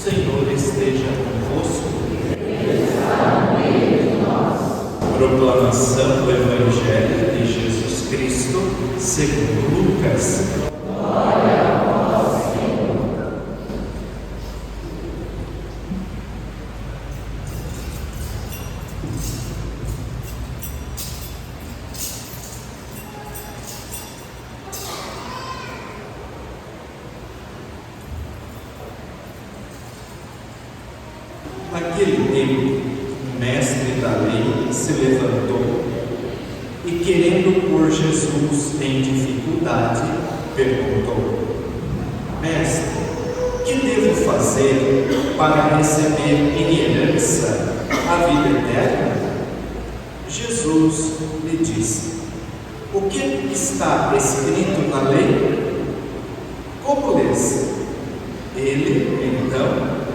Senhor esteja convosco. Proclamação do Evangelho de Jesus Cristo segundo Lucas. Glória a vós, Senhor. Naquele tempo, o mestre da lei se levantou e, querendo pôr Jesus em dificuldade, perguntou: Mestre, que devo fazer para receber em herança a vida eterna? Jesus lhe disse: O que está escrito na lei? Como lês? Ele, então,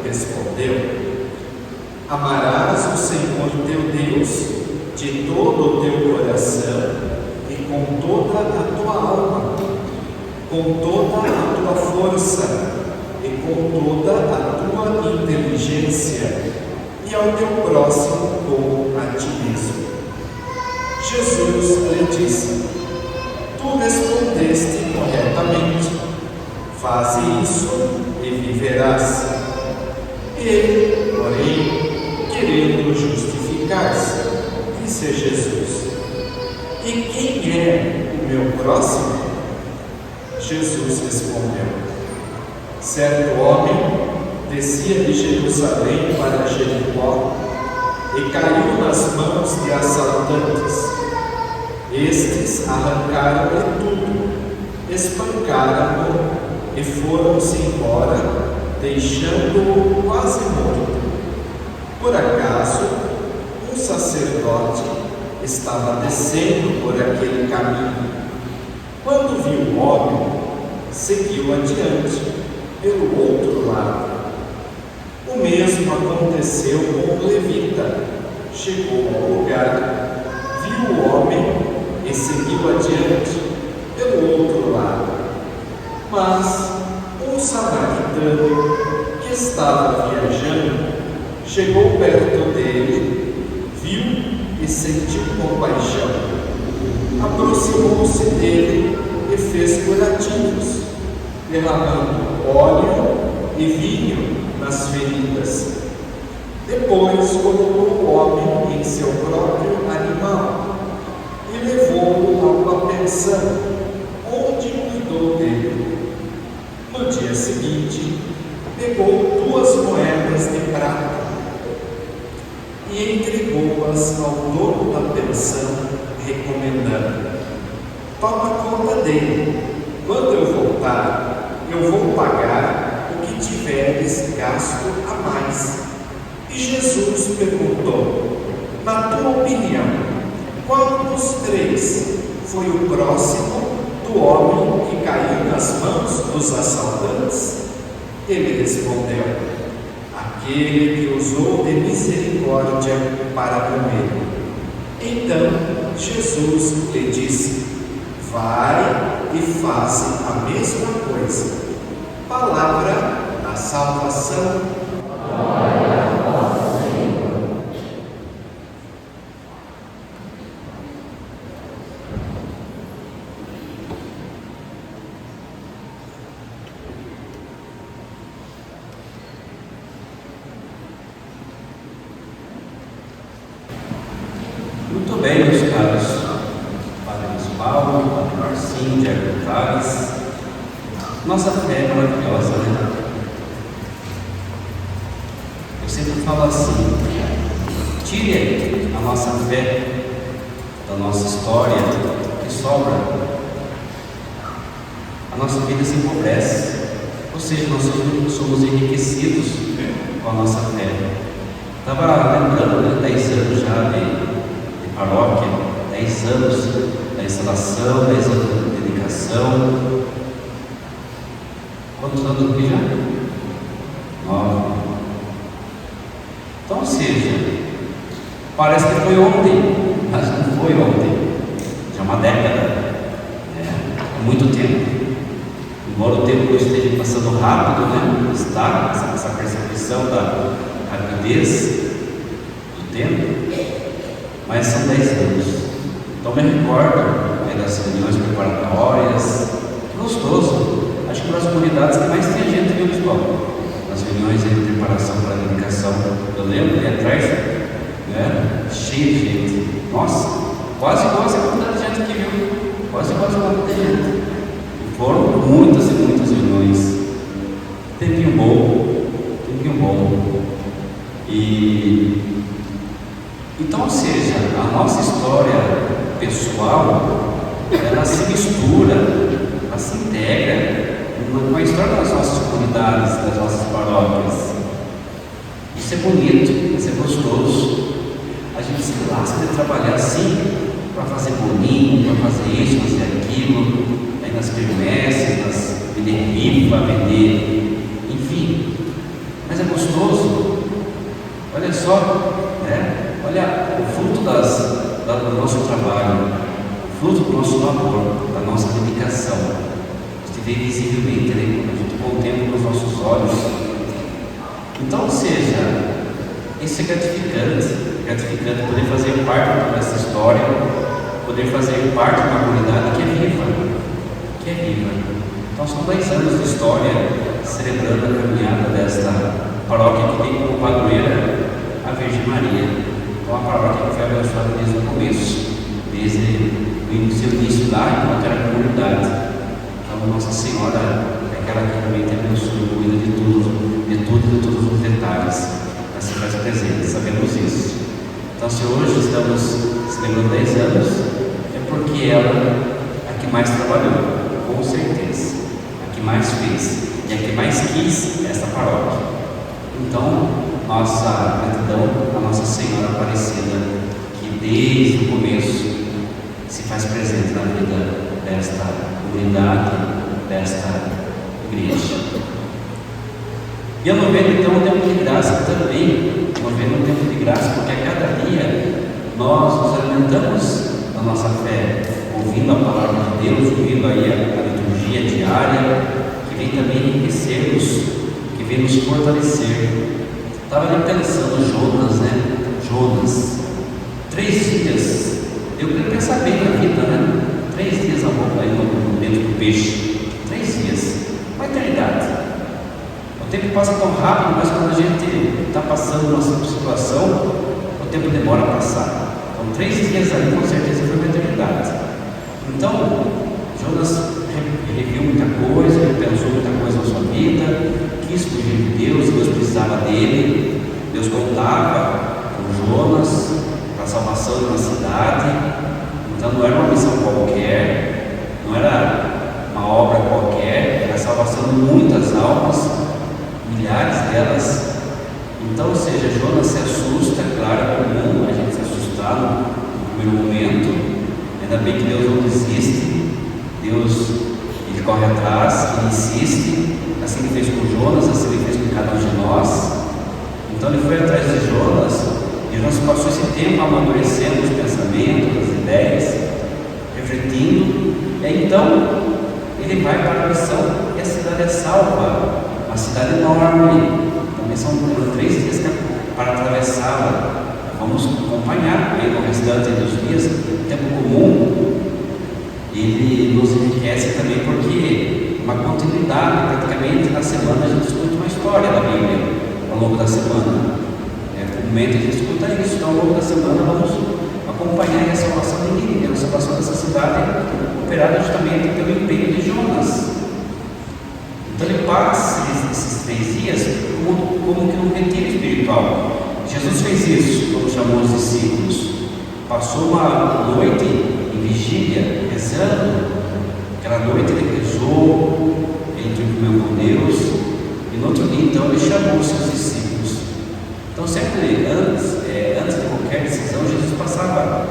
respondeu: Amarás o Senhor teu Deus de todo o teu coração e com toda a tua alma, com toda a tua força e com toda a tua inteligência, e ao teu próximo como a ti mesmo. Jesus lhe disse: Tu respondeste corretamente, faze isso e viverás. Ele, porém, querendo justificar-se, disse a Jesus: E quem é o meu próximo? Jesus respondeu: Certo homem descia de Jerusalém para Jericó e caiu nas mãos de assaltantes. Estes arrancaram-lhe tudo, espancaram-no e foram-se embora, deixando-o quase morto. Por acaso, um sacerdote estava descendo por aquele caminho. Quando viu o homem, seguiu adiante, pelo outro lado. O mesmo aconteceu com o levita. Chegou ao lugar, viu o homem e seguiu adiante, pelo outro lado. Mas um samaritano que estava viajando chegou perto dele, viu e sentiu compaixão. Aproximou-se dele e fez curativos, derramando óleo e vinho nas feridas. Depois colocou o homem em seu próprio animal e levou-o a uma pensão, onde cuidou dele. No dia seguinte, pegou 2 moedas de prata e entregou-as ao dono da pensão, recomendando: Toma conta dele. Quando eu voltar, eu vou pagar o que tiveres gasto a mais. E Jesus perguntou: Na tua opinião, qual dos 3 foi o próximo do homem que caiu nas mãos dos assaltantes? Ele respondeu: Aquele que usou de misericórdia para com ele. Então Jesus lhe disse: Vai e faze a mesma coisa. Palavra da salvação. Glória a vós, Senhor. Muito bem, meus caros, Padre Luiz Paulo, Padre Marcinho, Diácono Tales. Nossa fé é maravilhosa, né? Eu sempre falo assim: tire a nossa fé da nossa história, que sobra. A nossa vida se empobrece, ou seja, nós somos enriquecidos com a nossa fé. Estava lembrando, né, 10 anos já de paróquia, 10 anos da instalação, 10 anos da dedicação. Quantos anos aqui já? 9. Então, ou seja, parece que foi ontem, mas não foi ontem. Já é uma década. É muito tempo. Embora o tempo esteja passando rápido, né? Está essa percepção da rapidez do tempo, mas são 10 anos. Então me recordo das reuniões preparatórias, gostoso. Acho que uma das comunidades que mais tem gente viu pessoal, nas reuniões de preparação para a dedicação. Eu lembro ali atrás, né? Cheio de gente. Nossa, quase igual essa quantidade de gente que viu, quase igual essa quantidade de gente. E foram muitas e muitas reuniões. Tempinho bom, tempinho bom. E então, ou seja, a nossa história pessoal, ela se mistura, ela se integra com a história das nossas comunidades, das nossas paróquias. Isso é bonito, isso é gostoso. A gente se lasca de trabalhar assim, para fazer bolinho, para fazer isso, fazer aquilo, aí nas quermesses, nas vender rifa, vender, enfim. Mas é gostoso. Olha só, né? Olha o fruto do nosso trabalho, o fruto do nosso labor, da nossa dedicação. Você vê visivelmente, né? Quando a gente contempla os nossos olhos. Então, ou seja, isso é gratificante poder fazer parte dessa história, poder fazer parte de uma comunidade que é viva. Então, são 10 anos de história celebrando a caminhada desta paróquia que tem como padroeira a Virgem Maria. Então, a paróquia que foi abençoada desde o começo, desde o seu início lá, enquanto era comunidade. Então, Nossa Senhora é aquela que realmente abençoa, cuida de tudo, de todos os detalhes. Ela se faz presente, sabemos isso. Então, se hoje estamos celebrando 10 anos, é porque ela é a que mais trabalhou, com certeza, a que mais fez e a que mais quis esta paróquia. Então, nossa gratidão à Nossa Senhora Aparecida, que desde o começo se faz presente na vida desta comunidade, desta igreja. E a novena, então, é um tempo de graça também. A novena é um tempo de graça, porque a cada dia nós nos alimentamos da nossa fé, ouvindo a palavra de Deus, ouvindo aí a liturgia diária, que vem também enriquecer-nos, que vem nos fortalecer. Estava ali pensando Jonas, né? Jonas, 3 dias, eu queria pensar bem na vida, né? 3 dias a boca aí dentro do peixe, 3 dias, uma eternidade. O tempo passa tão rápido, mas quando a gente está passando nossa situação, o tempo demora a passar. Então 3 dias ali com certeza foi uma eternidade. Então, Jonas reviu muita coisa, ele pensou muita coisa na sua vida, quis fugir de Deus precisava dele. Deus contava com Jonas para a salvação de uma cidade. Então não era uma missão qualquer, não era uma obra qualquer, era a salvação de muitas almas, milhares delas. Então, ou seja, Jonas se assusta, claro, é comum a gente se assustar no primeiro momento. Ainda bem que Deus não desiste, Deus ele corre atrás, ele insiste. Assim ele fez com Jonas, assim ele fez com cada um de nós. Então ele foi atrás de Jonas, e Jonas passou esse tempo amadurecendo os pensamentos, as ideias, refletindo, e então ele vai para a missão, e a cidade é salva, uma cidade enorme. Também são 3 dias para atravessá-la. Vamos acompanhar aí no restante dos dias, o tempo comum. Ele nos enriquece também porque uma continuidade, praticamente na semana a gente escuta uma história da Bíblia ao longo da semana. Comumente a gente escuta isso, então ao longo da semana vamos acompanhar a salvação de Nínive, a salvação dessa cidade operada justamente pelo empenho de Jonas. Então ele passa esses 3 dias como que um retiro espiritual. Jesus fez isso quando chamou os discípulos. Passou uma noite em vigília, rezando. Aquela noite ele rezou, ele comeu com Deus, e no outro dia então ele chamou os seus discípulos. Então sempre antes de qualquer decisão, Jesus passava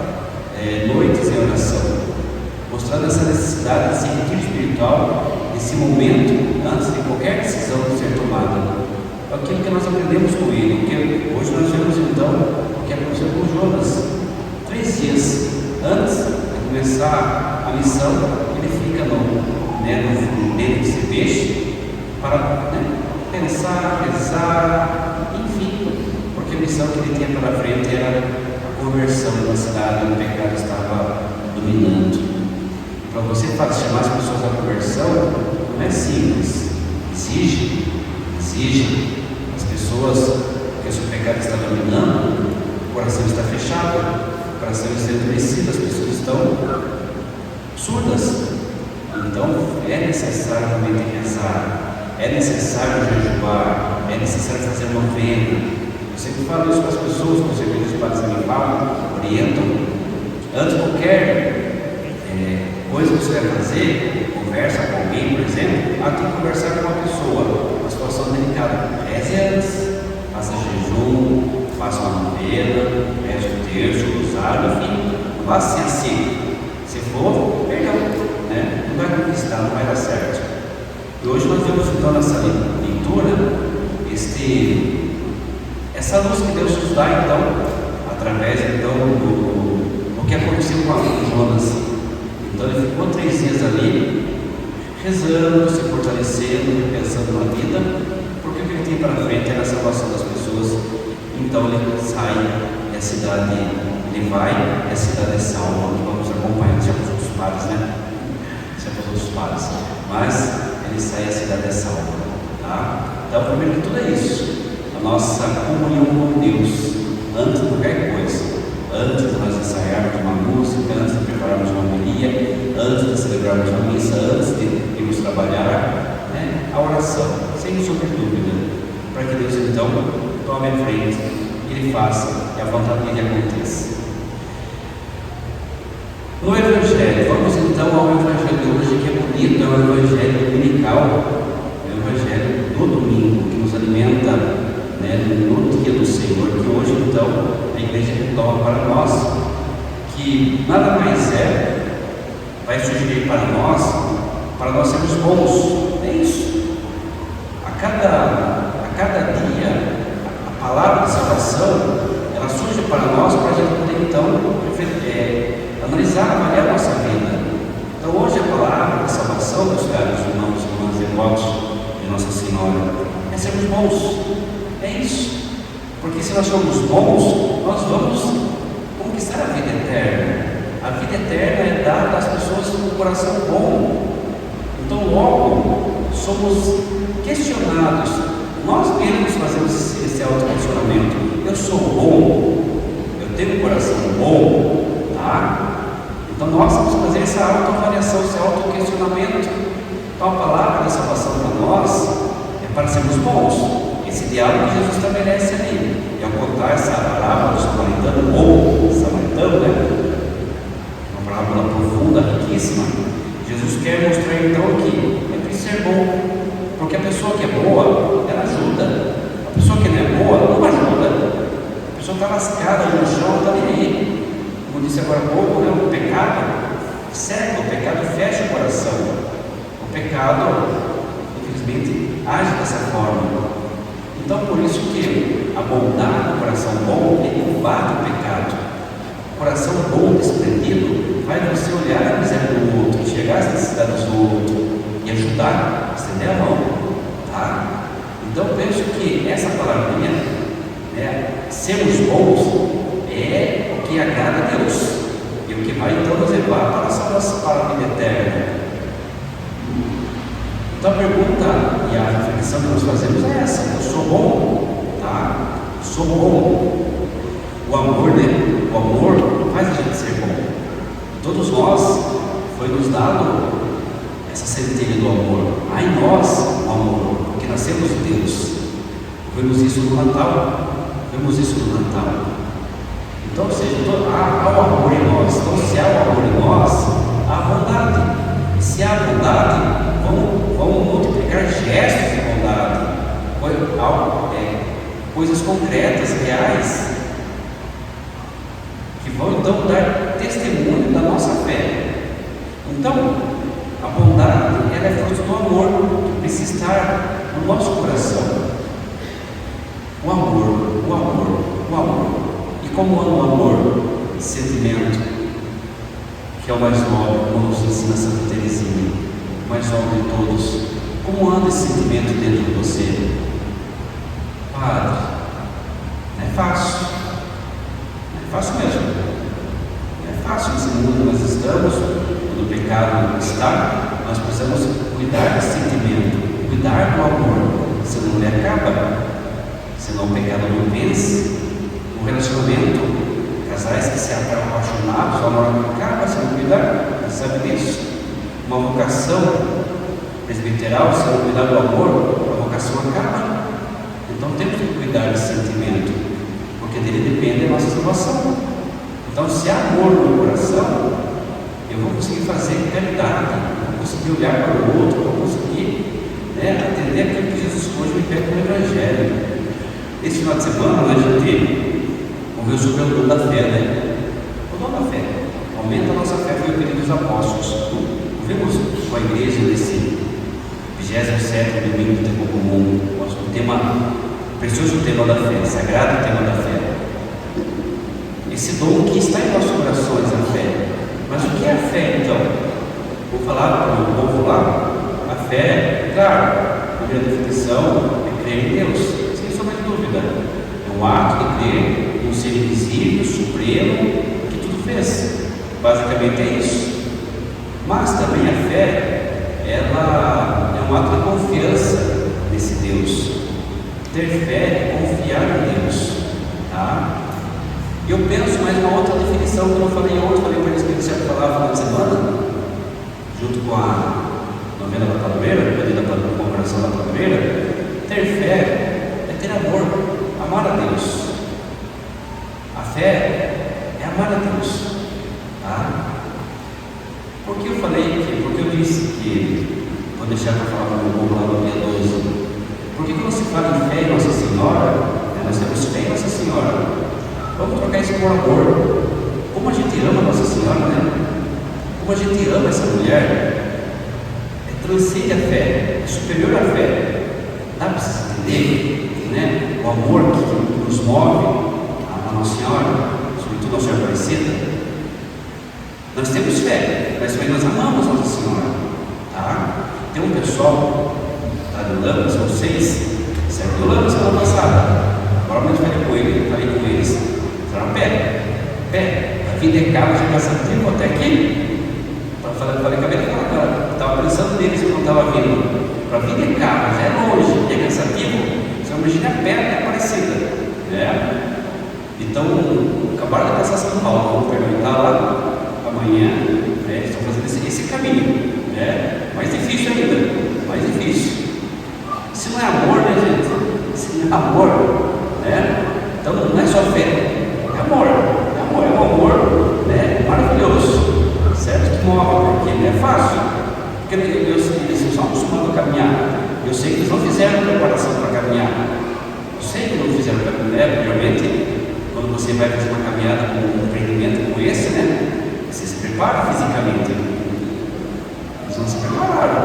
noites em oração, mostrando essa necessidade desse retiro espiritual, esse momento antes de qualquer decisão ser tomada. Aquilo que nós aprendemos com ele, que hoje nós vemos então o que aconteceu com Jonas. 3 dias antes de começar a missão, ele fica no meio desse peixe, para pensar, rezar, enfim, porque a missão que ele tinha pela frente era a conversão da cidade onde o pecado estava dominando. Para você chamar as pessoas à conversão, não é simples, exige as pessoas, porque se o pecado está dominando, o coração está fechado, o coração está endurecido, as pessoas estão surdas. Então é necessário realmente rezar, é necessário jejuar, é necessário fazer novena. Eu sempre falo isso para as pessoas, com certeza os padres me falam, orientam. Antes de qualquer coisa que você vai fazer, conversa com alguém, por exemplo, tem que conversar com uma pessoa, uma situação delicada. Reze antes, faça jejum, faça uma novena, reze o terço, o rosário, enfim, não vá assim. Se for, perdão, não vai conquistar, não vai dar certo. E hoje nós vemos então nessa leitura essa luz que Deus nos dá então, através então do que aconteceu com Jonas. Então ele ficou 3 dias ali, rezando, se fortalecendo, pensando na vida, porque o que ele tem para frente era a salvação das pessoas. Então ele sai e a cidade, ele vai e a cidade é salva. Vamos acompanhando, já com os outros padres, já com os outros padres, mas ele sai e a cidade é salva, tá? Então primeiro de tudo é isso, a nossa comunhão com Deus, antes de qualquer coisa. Antes de nós ensaiarmos uma música, antes de prepararmos uma homilia, antes de celebrarmos uma missa, antes de irmos trabalhar, a oração, sem sombra de dúvida, para que Deus então tome a frente, Ele faça e a vontade dele aconteça. No Evangelho, vamos então ao Evangelho de hoje, que é bonito, é o Evangelho dominical, é o Evangelho do domingo, que nos alimenta no dia do Senhor, que hoje então a igreja retoma para nós, que nada mais vai sugerir para nós sermos bons. É isso. A cada dia a palavra de salvação ela surge para nós, para a gente poder então analisar, avaliar a nossa vida. Então hoje a palavra de salvação, meus caros irmãos e irmãs devotos de Nossa Senhora, é sermos bons. É isso, porque se nós somos bons, nós vamos conquistar a vida eterna. A vida eterna é dada às pessoas com um coração bom. Então logo somos questionados, nós mesmos fazemos esse auto-questionamento. Eu sou bom, eu tenho um coração bom, tá? Então nós temos que fazer essa autoavaliação, esse auto-questionamento. Então a palavra da salvação para nós é para sermos bons. Esse diálogo que Jesus estabelece ali, e ao contar essa parábola do samaritano, ou samaritano, uma parábola profunda, riquíssima, Jesus quer mostrar então que é preciso ser bom, porque a pessoa que é boa, ela ajuda, a pessoa que não é boa, não ajuda, a pessoa está lascada no chão, não está nem aí. Como disse agora há pouco, o pecado cega, o pecado fecha o coração, o pecado, infelizmente, age dessa forma. Então, por isso que a bondade do coração bom, ele combate o pecado. O coração bom, desprendido, vai você olhar a miséria do outro, enxergar as necessidades do outro e ajudar, estender a mão, tá? Então, penso que essa palavrinha, sermos bons, é o que agrada a Deus e o que vai então nos levar para a salvação, para a vida eterna. Então a pergunta e a reflexão que nós fazemos é essa: eu sou bom, tá? Sou bom. O amor, O amor faz a gente ser bom. Todos nós foi nos dado essa centelha do amor. Há em nós o amor, porque nascemos de Deus. Vemos isso no Natal. Então, ou seja, há o amor em nós. Então, se há o amor em nós, há a bondade. E se há a bondade, vamos multiplicar gestos de bondade, coisas concretas, reais, que vão então dar testemunho da nossa fé. Então, a bondade ela é fruto do amor, que precisa estar no nosso coração. O amor. E como anda o amor? Sentimento, que é o mais nobre, como nos ensina Santa Teresinha. mais nobre de todos, como anda esse sentimento dentro de você? Padre, não é fácil. Não é fácil mesmo. Não é fácil nesse mundo que nós estamos, onde o pecado está. Nós precisamos cuidar desse sentimento, cuidar do amor, senão ele acaba, senão o pecado não vence. O relacionamento, casais que se apaixonados, o amor acaba se não cuidar, você sabe disso? Uma vocação presbiteral, se não cuidar do amor, a vocação acaba. Então temos que cuidar desse sentimento, porque dele depende a nossa salvação. Então, se há amor no coração, eu vou conseguir fazer caridade, vou conseguir olhar para o outro, vou conseguir atender aquilo que Jesus hoje me pede no Evangelho. Esse final de semana, a gente ouviu sobre o dom da fé, O dom da fé. Aumenta a nossa fé, foi o pedido dos apóstolos. Ouvimos com a igreja nesse 27º domingo do tempo comum, o tema, precioso tema da fé, sagrado tema da fé. Esse dom que está em nossos corações, a fé. Mas o que é a fé, então? Vou falar para o meu povo lá. A fé, claro, a primeira definição é crer em Deus, sem sombra de dúvida. É um ato de crer em um ser invisível, supremo, que tudo fez. Basicamente é isso. Mas também a fé, ela é um ato de confiança nesse Deus. Ter fé é confiar em Deus. Tá? Eu penso mais uma outra definição que eu não falei ontem, falei para eles que eles iam falar no final de semana, junto com a novena da padroeira, pedida para a comemoração da padroeira. Ter fé é ter amor, amar a Deus. A fé é amar a Deus. Tá? Por que eu falei que? Porque eu disse que, vou deixar para falar para o meu povo lá no dia 12, porque quando se fala em fé em Nossa Senhora, nós temos fé em Nossa Senhora. Vamos trocar isso por amor. Como a gente ama Nossa Senhora, Como a gente ama essa mulher, transcende a fé, é superior à fé. Dá para vocês entenderem, o amor que nos move a Nossa Senhora, sobretudo a Nossa Senhora Aparecida. Nós temos fé, mas também nós amamos Nossa Senhora. Tá? Tem um pessoal do Lamas, são 6, saiu do Lamas semana passada. Agora nós falei com eles. Falaram, pé, a vida é cabo de cansativo até aqui. Falei com a minha, estava pensando neles quando estava vindo. Para a vida é cabo, já é longe, é cansativo. Você imagina a perna é parecida. Então, acabaram de passar São Paulo, vamos perguntar lá amanhã. Estão fazendo esse caminho. Mais difícil ainda, mais difícil. Se não é amor, gente? Se não é amor, então não é só fé. É amor, é um amor maravilhoso, certo? Que move, porque não é fácil, porque eles estão acostumados a caminhar. Eu sei que eles não fizeram preparação para caminhar, eu sei que não fizeram para caminhar. Realmente, quando você vai fazer uma caminhada com um empreendimento como esse, você se prepara fisicamente. Eles não se prepararam,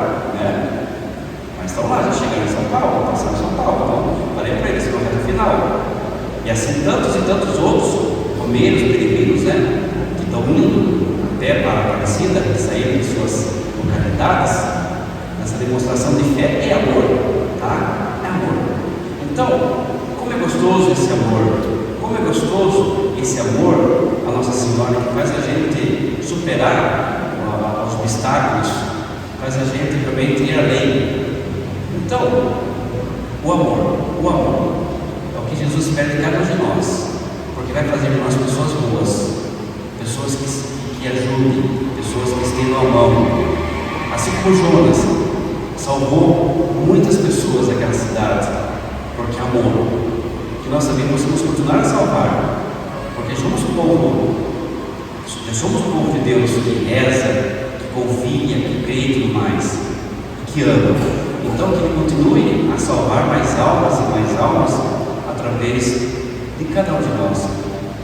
mas estão lá, já chegaram em São Paulo, passaram em São Paulo, então falei para eles, no reta final. E assim tantos e tantos outros romeiros, peregrinos, que estão indo até para a Aparecida, que saíram de suas localidades. Essa demonstração de fé é amor, tá? É amor. Então, como é gostoso esse amor, como é gostoso esse amor a Nossa Senhora, que faz a gente superar os obstáculos, faz a gente realmente ir além. Então, o amor é o que Jesus pede de cada um de nós, porque vai fazer de nós pessoas boas, pessoas que ajudem, pessoas que estendam a mão. Assim como Jonas salvou muitas pessoas daquela cidade, porque amor, que nós também possamos continuar a salvar, porque somos o povo de Deus que reza, que confia, que crê e tudo mais, que ama. Então que Ele continue a salvar mais almas e mais almas através de cada um de nós.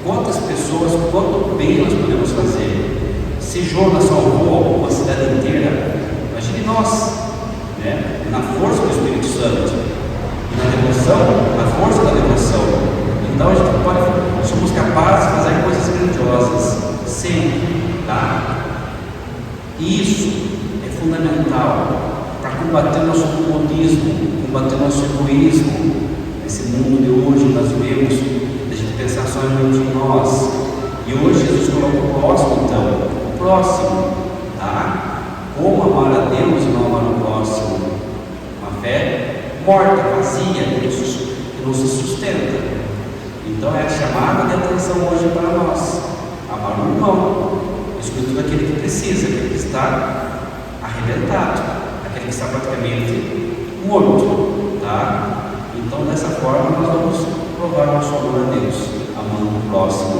Quantas pessoas, quanto bem nós podemos fazer? Se Jonas salvou uma cidade inteira, imagine nós, na força do Espírito Santo, e na devoção, na força da devoção. Então a gente somos capazes de fazer coisas grandiosas, sempre, tá? E isso é fundamental. mundo, e hoje nós vemos, a gente pensar só em nós, e hoje Jesus coloca o próximo, então, o próximo, tá? Como amar a Deus e não amar o próximo? Uma fé morta, vazia, que não se sustenta. Então é a chamada de atenção hoje para nós, amar o irmão, excluindo aquele que precisa, aquele que está arrebentado, aquele que está praticamente morto, tá? Então dessa forma nós vamos provar nosso amor a Deus, amando o próximo,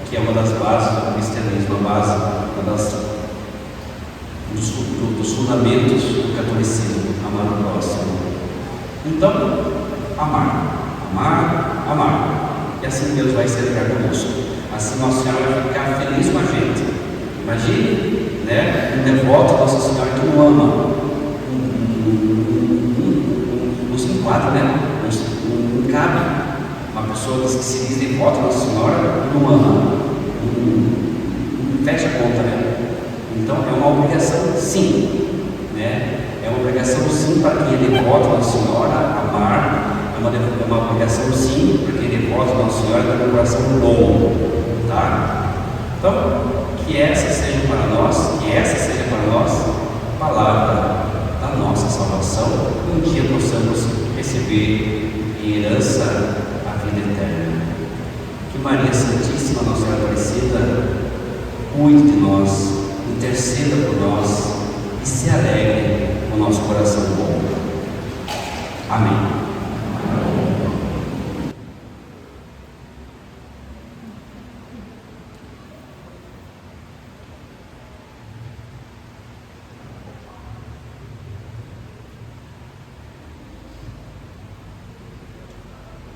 que é uma das bases do cristianismo, dos fundamentos do catolicismo, amar o próximo. Então, amar. E assim Deus vai se alegrar conosco. Assim Nossa Senhora vai ficar feliz com a gente. Imagine, né? Um devoto a Nossa Senhora que não ama. Não se enquadra, né? Não cabe. Uma pessoa que se diz devota a Nossa Senhora e não ama. Não fecha a conta, né? Então é uma obrigação, sim. Né? É uma obrigação, sim, para quem é devoto a Nossa Senhora, amar. É uma obrigação, sim, para quem é devoto a Nossa Senhora, ter um coração bom, tá? Então, que essa seja para nós a palavra da nossa salvação, e um dia possamos receber em herança a vida eterna. Que Maria Santíssima, Nossa Senhora Aparecida, cuide de nós, interceda por nós e se alegre com o nosso coração bom. Amém.